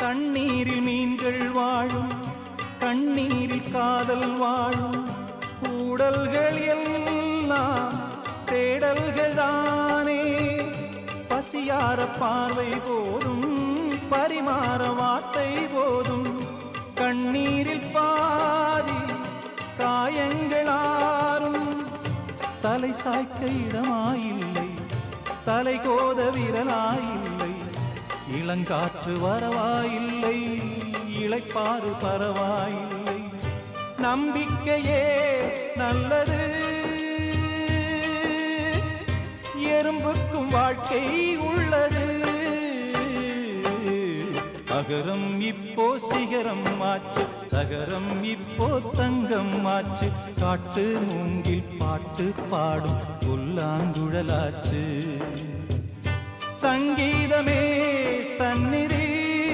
தண்ணீரில் மீன்கள் வாழும், கண்ணீரில் காதல் வாழும். கூடல்கள் எல்லாம் தேடல்கள் தானே. பசியார பார்வை போதும், பரிமாற வார்த்தை போதும். கண்ணீரில் பாதி காயங்களாரும். தலை சாய்க்க இடமாயில்லை, தலை கோத விரலாயில்லை. இளங்காற்று வரவாயில்லை, இளைப்பாறு பரவாயில்லை. நம்பிக்கையே நல்லது, எறும்புக்கும் வாழ்க்கை உள்ளது. அகரம் இப்போ சிகரம் ஆச்சு, தகரம் இப்போ தங்கம் ஆச்சு. காட்டு மூங்கில் பாட்டு பாடும் புல்லாங்குழலாச்சு. சங்கீதமே சந்நிதி,